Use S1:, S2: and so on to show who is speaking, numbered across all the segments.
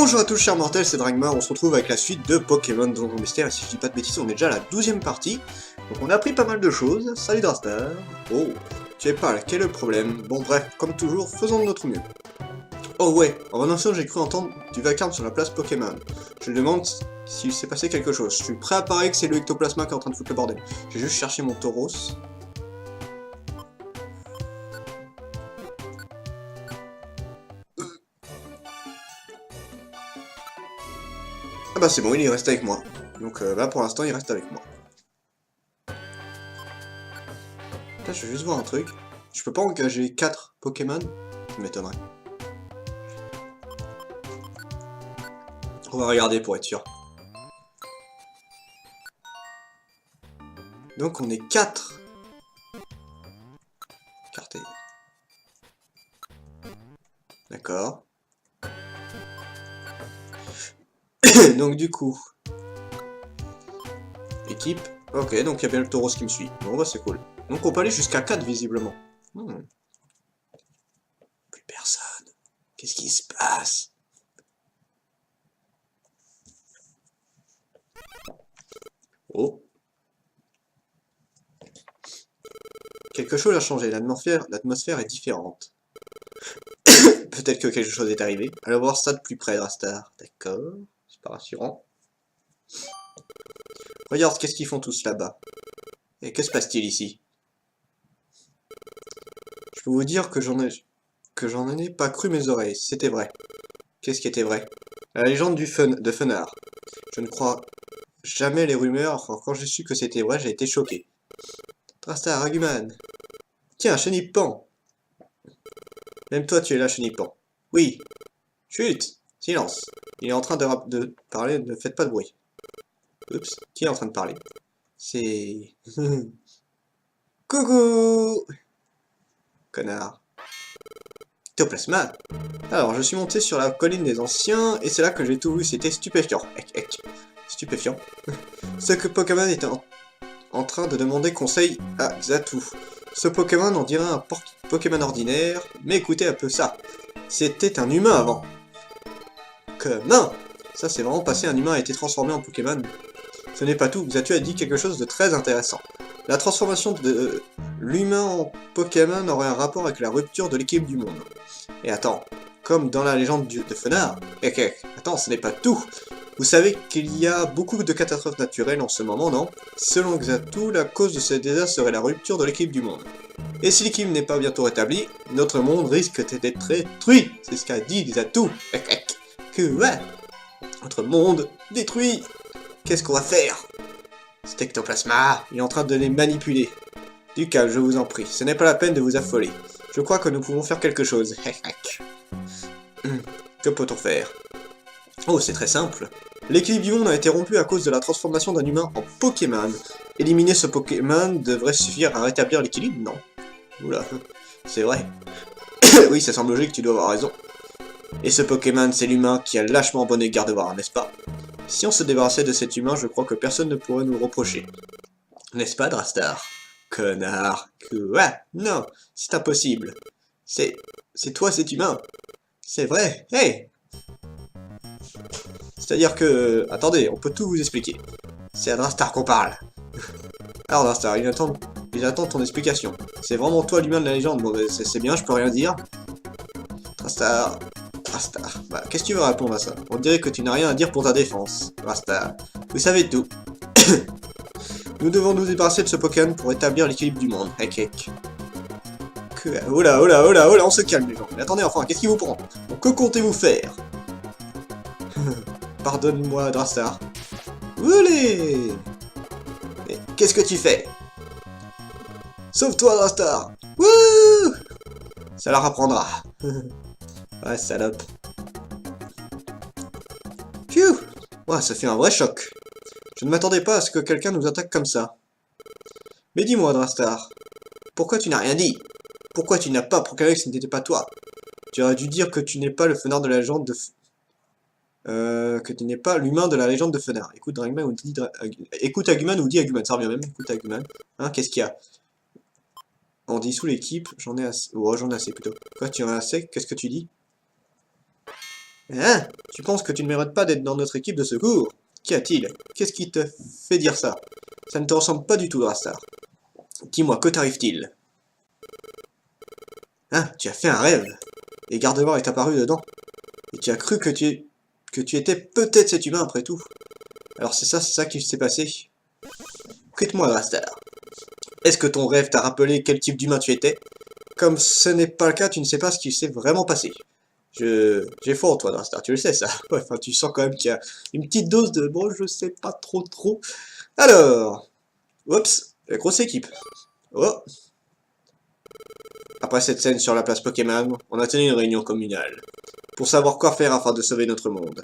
S1: Bonjour à tous chers mortels, c'est Dragmar, on se retrouve avec la suite de Pokémon Donjon Mystère, et si je dis pas de bêtises, on est déjà à la 12e partie, donc on a appris pas mal de choses. Salut Drastar. Oh, tu es pas là, quel est le problème? Bon bref, comme toujours, faisons de notre mieux. Oh ouais, en renonçant j'ai cru entendre du vacarme sur la place Pokémon. Je me demande s'il s'est passé quelque chose. Je suis prêt à parier que c'est le ectoplasma qui est en train de foutre le bordel. J'ai juste cherché mon Tauros. Ah bah c'est bon, il est resté avec moi. Donc là pour l'instant il reste avec moi. Là je vais juste voir un truc. Je peux pas engager 4 Pokémon? Ça m'étonnerait. On va regarder pour être sûr. Donc on est 4. Carté. D'accord. Donc du coup... Équipe. Ok, donc il y a bien le Tauros qui me suit. Bon bah c'est cool. Donc on peut aller jusqu'à 4 visiblement. Plus personne. Qu'est-ce qui se passe? Oh. Quelque chose a changé, l'atmosphère est différente. Peut-être que quelque chose est arrivé. Allons voir ça de plus près, Drastar. D'accord, c'est pas rassurant. Regarde, qu'est-ce qu'ils font tous là-bas? Et que se passe-t-il ici? Je peux vous dire que j'en ai pas cru mes oreilles, c'était vrai. Qu'est-ce qui était vrai? La légende de Fenard. Je ne crois jamais les rumeurs, quand j'ai su que c'était vrai, j'ai été choqué. Drastar, Aguman. Tiens, Chenipan. Même toi, tu es là, Chenipan. Oui. Chut. Silence. Il est en train de parler, ne faites pas de bruit. Oups, qui est en train de parler? C'est... Coucou. Connard. Théoplasma. Alors, je suis monté sur la colline des anciens, et c'est là que j'ai tout vu, c'était stupéfiant. Stupéfiant. Ce que Pokémon était en train de demander conseil à Xatu. Ce Pokémon, on dirait un Pokémon ordinaire, mais écoutez un peu ça. C'était un humain avant. Non. Ça, c'est vraiment passé, un humain a été transformé en Pokémon. Ce n'est pas tout, Xatu a dit quelque chose de très intéressant. La transformation de l'humain en Pokémon aurait un rapport avec la rupture de l'équilibre du monde. Et attends, comme dans la légende de Fenard. Attends, ce n'est pas tout. Vous savez qu'il y a beaucoup de catastrophes naturelles en ce moment, non? Selon Xatu, la cause de ce désastre serait la rupture de l'équilibre du monde. Et si l'équilibre n'est pas bientôt rétabli, notre monde risque d'être détruit. C'est ce qu'a dit Xatu. Que ouais, notre monde détruit. Qu'est-ce qu'on va faire? Cet ectoplasma, il est en train de les manipuler. Du calme, je vous en prie, ce n'est pas la peine de vous affoler. Je crois que nous pouvons faire quelque chose. Que peut-on faire? Oh, c'est très simple. L'équilibre du monde a été rompu à cause de la transformation d'un humain en Pokémon. Éliminer ce Pokémon devrait suffire à rétablir l'équilibre? Non. Oula, c'est vrai. Oui, ça semble logique, tu dois avoir raison. Et ce Pokémon, c'est l'humain qui a lâchement abandonné Gardevoir, n'est-ce pas? Si on se débarrassait de cet humain, je crois que personne ne pourrait nous le reprocher. N'est-ce pas, Drastar? Connard. Quoi? Non, c'est impossible. C'est toi cet humain. C'est vrai. Hey! C'est-à-dire que... Attendez, on peut tout vous expliquer. C'est à Drastar qu'on parle. Alors Drastar, il attend ton explication. C'est vraiment toi l'humain de la légende. Bon, c'est bien, je peux rien dire. Drastar... Bah, qu'est-ce que tu veux répondre à ça? On dirait que tu n'as rien à dire pour ta défense. Drastar, vous savez tout. Nous devons nous débarrasser de ce Pokémon pour établir l'équilibre du monde. Oh là, on se calme les gens. Mais attendez enfin, qu'est-ce qui vous prend? Que comptez-vous faire? Pardonne-moi, Drastar. Oulé! Mais qu'est-ce que tu fais? Sauve-toi, Drastar! Wouh! Ça leur apprendra. Ouais, salope. Phew! Ouais, ça fait un vrai choc. Je ne m'attendais pas à ce que quelqu'un nous attaque comme ça. Mais dis-moi, Drastar, pourquoi tu n'as rien dit? Pourquoi tu n'as pas proclamé que ce n'était pas toi? Tu aurais dû dire que tu n'es pas le Fenard de la légende de... que tu n'es pas l'humain de la légende de Fenard. Écoute, Dragman ou dit... Écoute Aguman ou dit Aguman, ça revient même. Écoute Aguman. Hein, qu'est-ce qu'il y a? On dit sous l'équipe, j'en ai assez... Oh, j'en ai assez plutôt. Quoi, tu en as assez? Qu'est-ce que tu dis? Hein? Tu penses que tu ne mérites pas d'être dans notre équipe de secours? Qu'y a-t-il? Qu'est-ce qui te fait dire ça? Ça ne te ressemble pas du tout, Drastar. Dis-moi, que t'arrive-t-il? Hein? Tu as fait un rêve? Et Gardevoir est apparu dedans? Et tu as cru que tu étais peut-être cet humain après tout? Alors c'est ça qui s'est passé? Quitte-moi, Drastar. Est-ce que ton rêve t'a rappelé quel type d'humain tu étais? Comme ce n'est pas le cas, tu ne sais pas ce qui s'est vraiment passé. J'ai foi en toi, Drastar, tu le sais ça. Enfin, tu sens quand même qu'il y a une petite dose de bon, je sais pas trop. Alors, oups, la grosse équipe. Oh. Après cette scène sur la place Pokémon, on a tenu une réunion communale pour savoir quoi faire afin de sauver notre monde.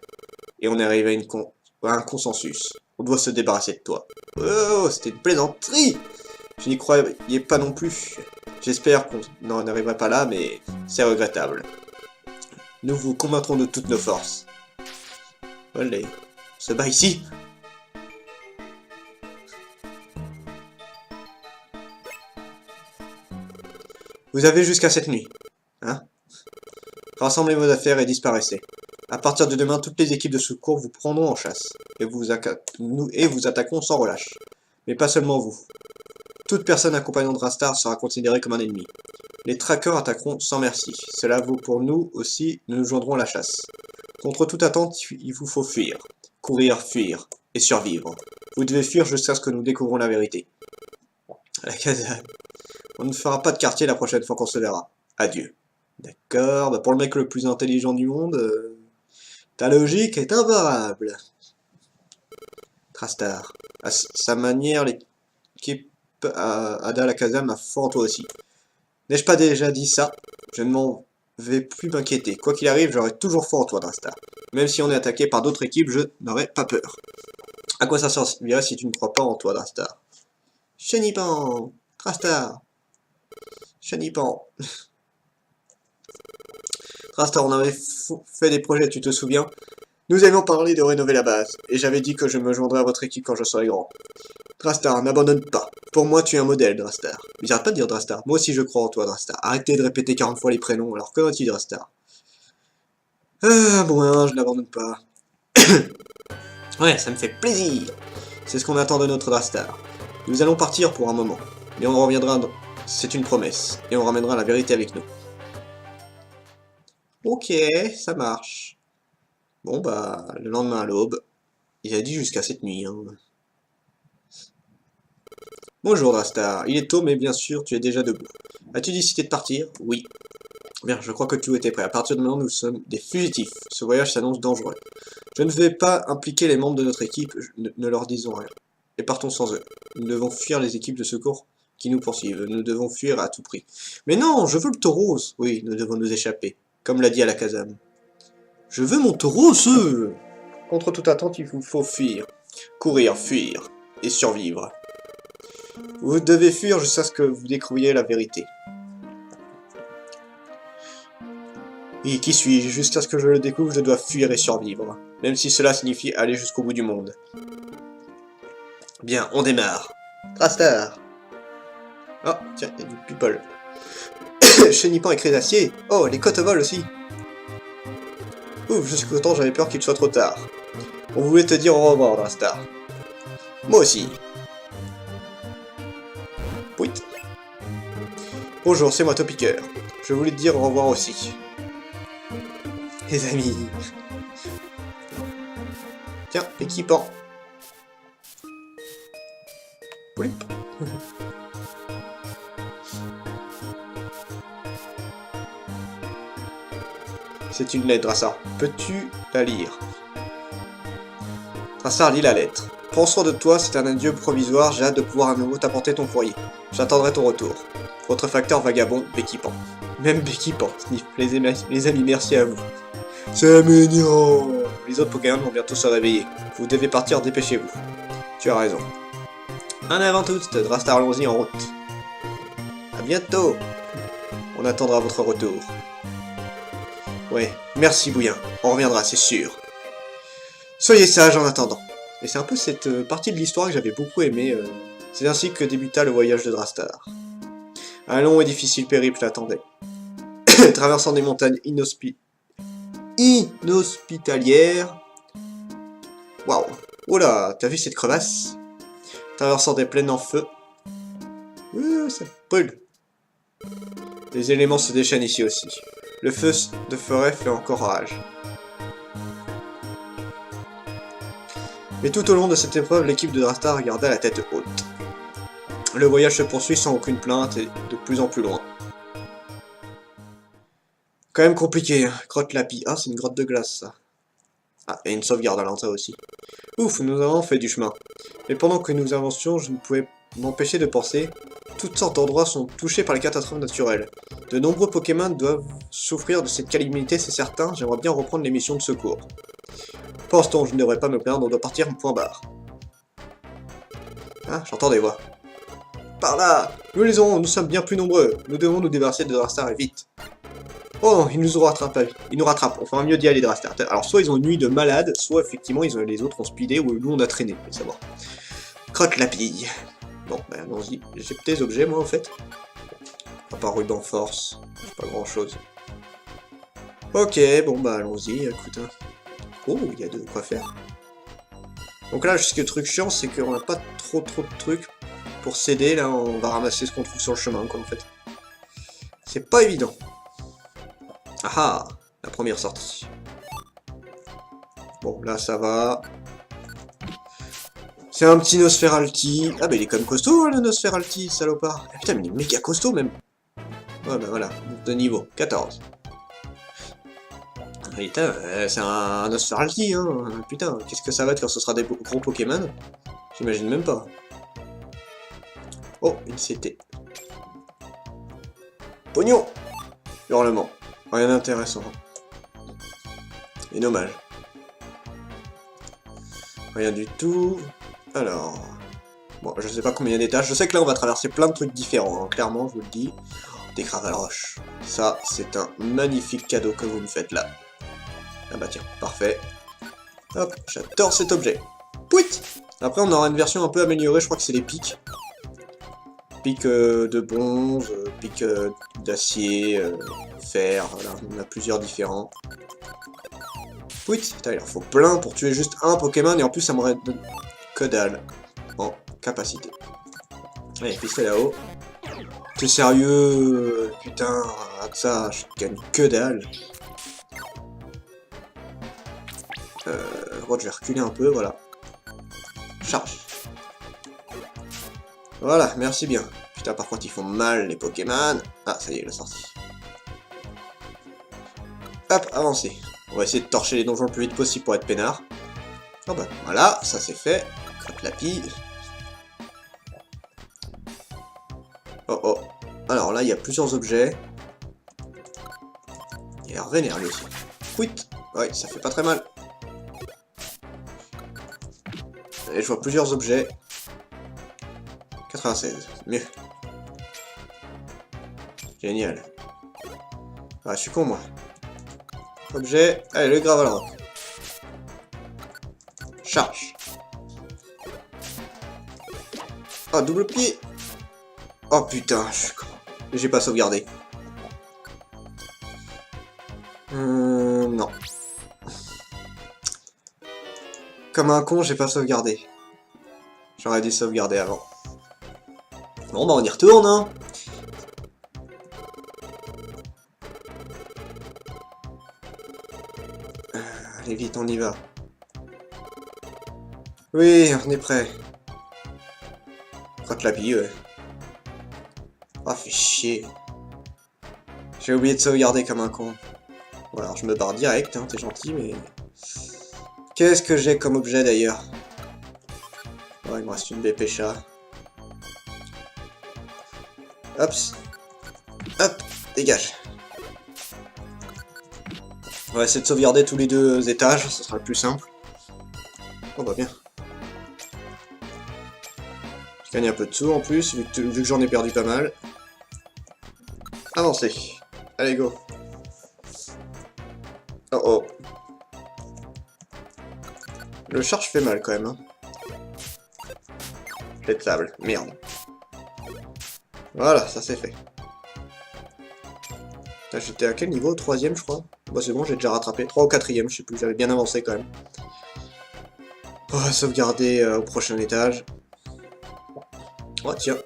S1: Et on est arrivé à un consensus. On doit se débarrasser de toi. Oh, c'était une plaisanterie! Je n'y croyais pas non plus. J'espère qu'on n'en arrivera pas là, mais c'est regrettable. Nous vous combattrons de toutes nos forces. Allez, on se bat ici. Vous avez jusqu'à cette nuit. Hein? Rassemblez vos affaires et disparaissez. À partir de demain, toutes les équipes de secours vous prendront en chasse. Et vous attaqueront sans relâche. Mais pas seulement vous. Toute personne accompagnant Drastar sera considérée comme un ennemi. Les trackers attaqueront sans merci. Cela vaut pour nous aussi, nous nous joindrons à la chasse. Contre toute attente, il vous faut fuir. Courir, fuir, et survivre. Vous devez fuir jusqu'à ce que nous découvrons la vérité. On ne fera pas de quartier la prochaine fois qu'on se verra. Adieu. D'accord, bah pour le mec le plus intelligent du monde, ta logique est imparable. Trastar. À sa manière, l'équipe Ada Alakazam a fort en toi aussi. N'ai-je pas déjà dit ça? Je ne m'en vais plus m'inquiéter. Quoi qu'il arrive, j'aurai toujours foi en toi, Drastar. Même si on est attaqué par d'autres équipes, je n'aurai pas peur. À quoi ça servirait si tu ne crois pas en toi, Drastar? Chenipan! Drastar! Chenipan! Drastar, on avait fait des projets, tu te souviens? Nous avions parlé de rénover la base, et j'avais dit que je me joindrais à votre équipe quand je serai grand. Drastar, n'abandonne pas. Pour moi, tu es un modèle, Drastar. Mais j'arrête pas de dire Drastar. Moi aussi, je crois en toi, Drastar. Arrêtez de répéter 40 fois les prénoms, alors que tu Drastar? Ah, bon, hein, je n'abandonne pas. Ouais, ça me fait plaisir. C'est ce qu'on attend de notre Drastar. Nous allons partir pour un moment, mais on reviendra. C'est une promesse, et on ramènera la vérité avec nous. Ok, ça marche. Bon, bah, le lendemain à l'aube, il a dit jusqu'à cette nuit, hein. Bonjour Drastar, il est tôt mais bien sûr tu es déjà debout. As-tu décidé de partir? Oui. Bien, je crois que tu étais prêt. À partir de maintenant nous sommes des fugitifs. Ce voyage s'annonce dangereux. Je ne vais pas impliquer les membres de notre équipe, ne leur disons rien. Et partons sans eux. Nous devons fuir les équipes de secours qui nous poursuivent. Nous devons fuir à tout prix. Mais non, je veux le taureau. Oui, nous devons nous échapper. Comme l'a dit Alakazam. Je veux mon taureau, ce... Contre toute attente, il vous faut fuir. Courir, fuir. Et survivre. Vous devez fuir jusqu'à ce que vous découvriez la vérité. Et qui suis-je? Jusqu'à ce que je le découvre, je dois fuir et survivre. Même si cela signifie aller jusqu'au bout du monde. Bien, on démarre. Drastar. Oh, tiens, il y a du people. Chenipan et Crétacier. Oh, les Cotevols aussi. Ouf, je suis content, j'avais peur qu'il soit trop tard. On voulait te dire au revoir, Drastar. Moi aussi. Pouit. Bonjour, c'est moi Topiqueur. Je voulais te dire au revoir aussi. Les amis. Tiens, équipant. Pouip. C'est une lettre, Drastar. Peux-tu la lire? Drastar lit la lettre. Prends soin de toi, c'est un adieu provisoire, j'ai hâte de pouvoir à nouveau t'apporter ton courrier. J'attendrai ton retour. Votre facteur vagabond, Béquipan. Même Béquipan, sniff. Les amis, merci à vous. C'est mignon. Les autres Pokémon vont bientôt se réveiller. Vous devez partir, dépêchez-vous. Tu as raison. En avant tous, Drastar, allons-y en route. À bientôt. On attendra votre retour. Ouais, merci Bouillin. On reviendra, c'est sûr. Soyez sages en attendant. Et c'est un peu cette partie de l'histoire que j'avais beaucoup aimé. C'est ainsi que débuta le voyage de Drastar. Un long et difficile périple l'attendait. Traversant des montagnes inhospitalière. Waouh. Oh là, t'as vu cette crevasse? Traversant des plaines en feu. Ça brûle. Les éléments se déchaînent ici aussi. Le feu de forêt fait encore rage. Mais tout au long de cette épreuve, l'équipe de Drastar garda la tête haute. Le voyage se poursuit sans aucune plainte et de plus en plus loin. Quand même compliqué, hein. Grotte Lapis. Ah, c'est une grotte de glace, ça. Ah, et une sauvegarde à l'entrée aussi. Ouf, nous avons fait du chemin. Mais pendant que nous avancions, je ne pouvais m'empêcher de penser. Toutes sortes d'endroits sont touchés par les catastrophes naturelles. De nombreux Pokémon doivent souffrir de cette calamité, c'est certain. J'aimerais bien reprendre les missions de secours. Pour l'instant, je ne devrais pas me plaindre, on doit partir point barre. Ah, j'entends des voix. Par là! Nous les aurons, nous sommes bien plus nombreux. Nous devons nous débarrasser de Drastar et vite. Oh non, ils nous auront rattrapés. Ils nous rattrapent. On fera mieux d'y aller, Drastar. Alors, soit ils ont une nuit de malade, soit effectivement, les autres ont speedé, ou nous on a traîné, faut savoir. Crotte la pille. Bon, bah allons-y. J'ai des objets, moi, en fait. À part ruban force. C'est pas grand-chose. Ok, bon, bah allons-y, écoute. Hein. Oh, il y a de quoi faire. Donc là, juste le truc chiant, c'est qu'on n'a pas trop de trucs pour s'aider. Là, on va ramasser ce qu'on trouve sur le chemin, quoi, en fait. C'est pas évident. Ah ah, la première sortie. Bon, là, ça va. C'est un petit Nosferalti. Ah, bah, il est quand même costaud, hein, le Nosferalti, salopard. Ah, putain, mais il est méga costaud, même. Ouais, bah voilà, de niveau, 14. Putain, c'est un Nosferalti, hein. Putain, qu'est-ce que ça va être quand ce sera des gros Pokémon? J'imagine même pas. Oh, une CT. Pognon! Hurlement. Rien d'intéressant. Et dommage. Rien du tout. Alors... Bon, je sais pas combien d'étages. Je sais que là, on va traverser plein de trucs différents, hein. Clairement, je vous le dis. Des Gravelroches. Ça, c'est un magnifique cadeau que vous me faites là. Ah bah tiens, parfait. Hop, j'adore cet objet. Pouit! Après, on aura une version un peu améliorée, je crois que c'est les pics. Pics de bronze, pics d'acier, fer, voilà, on a plusieurs différents. Pouit! Putain, il en faut plein pour tuer juste un Pokémon, et en plus, ça m'aurait donné que dalle en capacité. Allez, pistolet là-haut. T'es sérieux? Putain, ça, je gagne que dalle. Je vais reculer un peu, voilà. Charge. Voilà, merci bien. Putain, par contre, ils font mal, les Pokémon. Ah, ça y est, la sortie. Hop, avancez. On va essayer de torcher les donjons le plus vite possible pour être peinard. Oh bah, voilà, ça c'est fait. Crotte Lapis. Oh oh. Alors là, il y a plusieurs objets. Il a l'air vénère, lui aussi. Pouit. Ouais, ça fait pas très mal. Et je vois plusieurs objets. 96, mieux. Génial. Ah, je suis con, moi. Objet. Allez, le Gravelrock. Charge. Oh, double pied. Oh putain, je suis con. J'ai pas sauvegardé. Non. Comme un con, j'ai pas sauvegardé. J'aurais dû sauvegarder avant. Bon, bah on y retourne, hein. Allez, vite, on y va. Oui, on est prêt. Crotte la bille, ouais. Ah, fait chier. J'ai oublié de sauvegarder comme un con. Bon, alors je me barre direct, hein, t'es gentil, mais... Qu'est-ce que j'ai comme objet, d'ailleurs? Oh, il me reste une BP chat. Hop. Hop, dégage. On va essayer de sauvegarder tous les deux étages, ce sera le plus simple. Oh bah bien. Je gagne un peu de sous en plus, vu que j'en ai perdu pas mal. Avancez. Allez, go. Oh oh. Le charge fait mal quand même. Hein. Jet de sable, merde. Voilà, ça c'est fait. J'étais à quel niveau? 3ème, je crois. Bah c'est bon, j'ai déjà rattrapé. 3 ou 4ème, je sais plus, j'avais bien avancé quand même. On va sauvegarder au prochain étage. Oh tiens.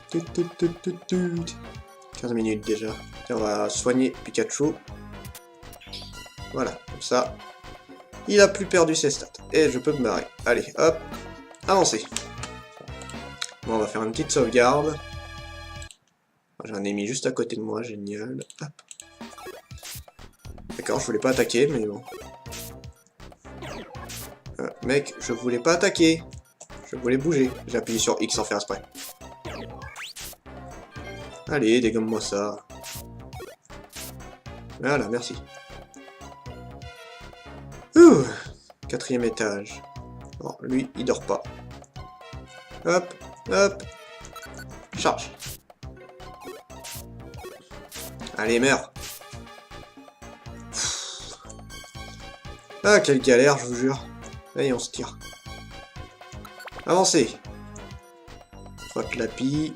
S1: Tut, tut, tut, tut, tut. 15 minutes déjà. Tiens, on va soigner Pikachu. Voilà, comme ça. Il a plus perdu ses stats. Et je peux me barrer. Allez, hop. Avancez. Bon, on va faire une petite sauvegarde. J'ai un ennemi juste à côté de moi, génial. D'accord, je voulais pas attaquer, mais bon. Mec, je voulais pas attaquer. Je voulais bouger. J'ai appuyé sur X sans faire exprès. Allez, dégomme-moi ça. Voilà, merci. Ouh, 4ème étage. Bon, lui, il dort pas. Hop, hop. Charge. Allez, meurs. Ah, quelle galère, je vous jure. Allez, on se tire. Avancez. Frotte la pie.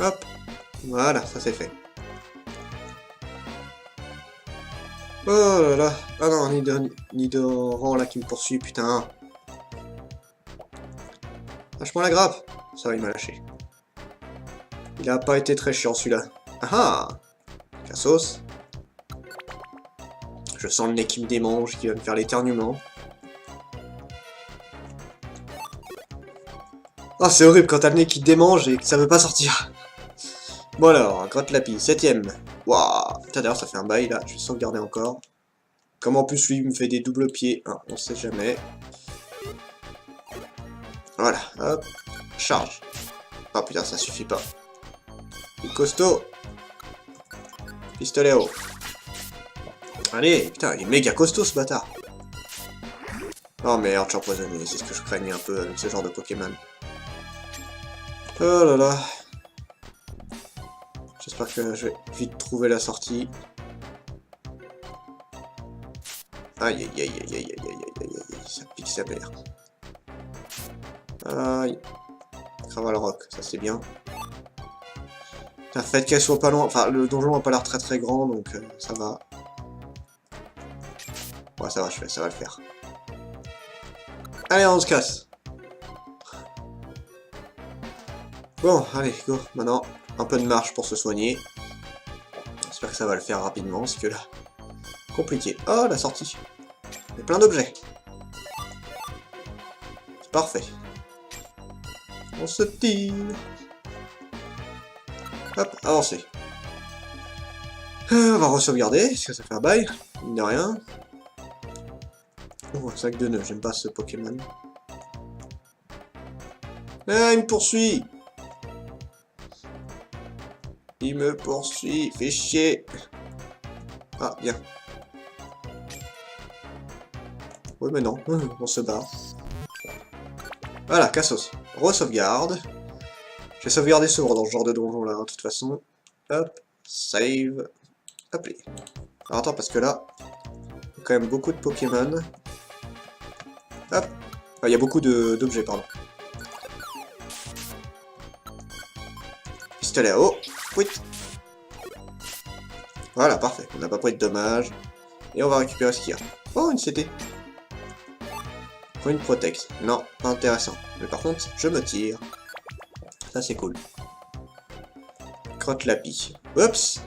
S1: Hop. Voilà, ça c'est fait. Oh là là. Ah non, Nidoran là qui me poursuit, putain. Lâche-moi la grappe. Ça va, il m'a lâché. Il a pas été très chiant celui-là. Ah ah. Cassos. Je sens le nez qui me démange, qui va me faire l'éternuement. Ah, c'est horrible quand t'as le nez qui te démange et que ça veut pas sortir. Bon alors, grotte lapis, 7ème. Waouh. Putain, d'ailleurs, ça fait un bail là, je vais sauvegarder encore. Comme en plus, lui, me fait des doubles pieds, hein, on sait jamais. Voilà, hop. Charge. Oh putain, ça suffit pas. Il est costaud. Pistolet haut. Allez, putain, il est méga costaud ce bâtard. Oh merde, je suis empoisonné, c'est ce que je craignais un peu avec ce genre de Pokémon. Oh là là. J'espère que je vais vite trouver la sortie. Aïe aïe aïe aïe aïe aïe aïe aïe aïe aïe, ça pique sa mère. Aïe. Craval Rock, ça c'est bien. Fait qu'elle soit pas loin, enfin le donjon a pas l'air très très grand donc ça va. Ouais ça va, ça va le faire. Allez on se casse. Bon, allez, go, maintenant, un peu de marche pour se soigner. J'espère que ça va le faire rapidement, parce que là, compliqué. Oh, la sortie. Il y a plein d'objets. C'est parfait. On se tire. Hop, avancez. On va re-sauvegarder, parce que ça fait un bail, mine de rien. Oh, un sac de nœuds, j'aime pas ce Pokémon. Ah, il me poursuit. Il me poursuit, fait chier. Ah, bien. Oui, mais non, on se bat. Voilà, Cassos. Re-sauvegarde. Je vais sauvegarder souvent dans ce genre de donjon là, de toute façon. Hop, save. Hop. Alors attends, parce que là, il y a quand même beaucoup de Pokémon. Hop. Ah, il y a beaucoup d'objets, pardon. Pistolet à eau. Oui. Voilà, parfait. On n'a pas pris de dommages. Et on va récupérer ce qu'il y a. Oh, une CT. Pour une Protex. Non, pas intéressant. Mais par contre, je me tire. Ça, c'est cool. Crotte lapis. Oups.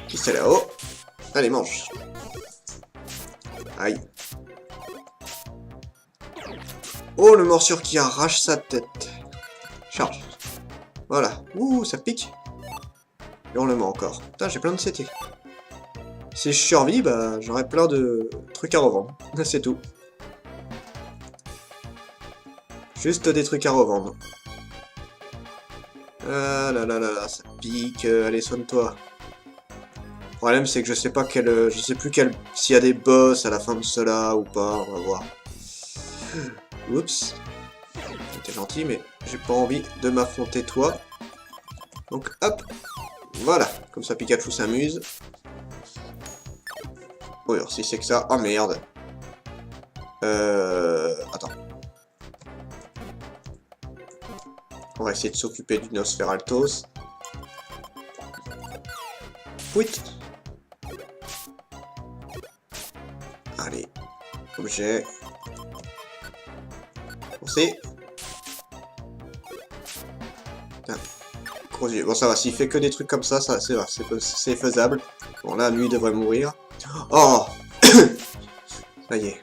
S1: Pistolet à eau. Allez, mange. Aïe. Oh, le morsure qui arrache sa tête. Charge. Voilà. Ouh, ça pique. Hurlement encore. Putain, j'ai plein de CT. Si je survis, bah, j'aurai plein de trucs à revendre. C'est tout. Juste des trucs à revendre. Ah là là là là, ça pique. Allez, soigne-toi. Le problème, c'est que je sais pas quel... je sais plus s'il y a des boss à la fin de cela ou pas. On va voir. Oups. T'es gentil, mais j'ai pas envie de m'affronter toi. Donc, hop. Voilà. Comme ça, Pikachu s'amuse. Oui, alors si c'est que ça... Oh, merde. Attends. On va essayer de s'occuper du Nosferaltos. Oui. Allez. Objet. Foncez. Gros yeux. Bon, ça va. S'il fait que des trucs comme ça, c'est faisable. Bon, là, lui, il devrait mourir. Oh. Ça y est.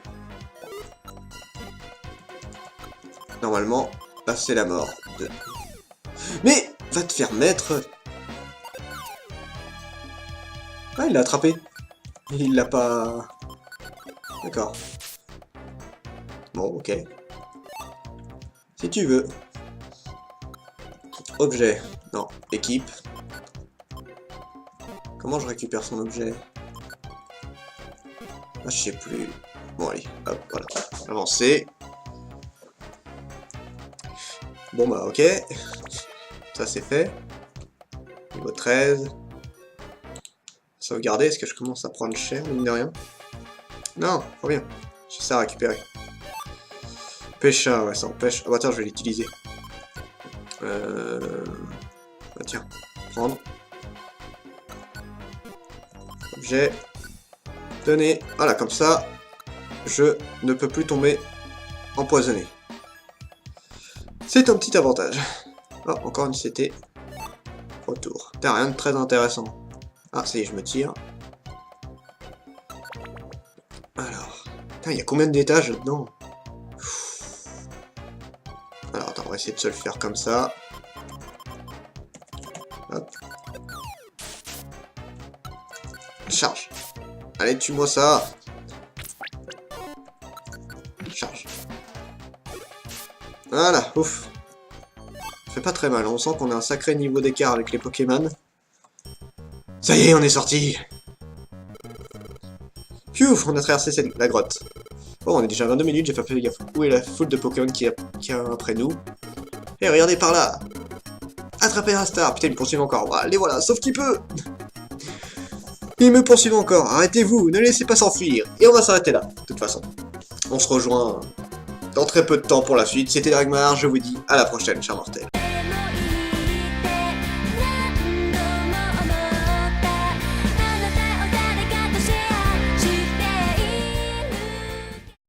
S1: Normalement, là, c'est la mort. Mais va te faire mettre. Ah, il l'a attrapé. Il l'a pas... D'accord. Bon, ok. Si tu veux. Objet. Non, équipe. Comment je récupère son objet? Ah, je sais plus. Bon, allez, hop, voilà. Avancer. Bon, bah, ok. Ça, c'est fait. Niveau 13. Sauvegarder, est-ce que je commence à prendre cher, mine de rien? Non, pas bien. J'ai ça à récupérer. Pêcha, ouais, ça empêche. Ah bah attends, je vais l'utiliser. Bah tiens, prendre. Objet. Donner. Voilà, comme ça, je ne peux plus tomber empoisonné. C'est un petit avantage. Oh, encore une CT. Retour. T'as rien de très intéressant. Ah, ça y est, je me tire. Alors. Putain, il y a combien d'étages là-dedans? Alors, attends, on va essayer de se le faire comme ça. Hop. Charge. Allez, tue-moi ça. Charge. Voilà, ouf. Ça fait pas très mal, on sent qu'on a un sacré niveau d'écart avec les Pokémon. Ça y est, on est sorti. Pfiou, on a traversé la grotte. Bon, on est déjà à 22 minutes, j'ai pas fait gaffe. Où est la foule de Pokémon qui est après nous? Et regardez par là. Attrapez un star. Putain, il me poursuit encore. Allez, voilà, sauf qu'il peut. Il me poursuit encore. Arrêtez-vous, ne laissez pas s'enfuir. Et on va s'arrêter là, de toute façon. On se rejoint dans très peu de temps pour la suite. C'était Dragmar, je vous dis à la prochaine, chers mortels.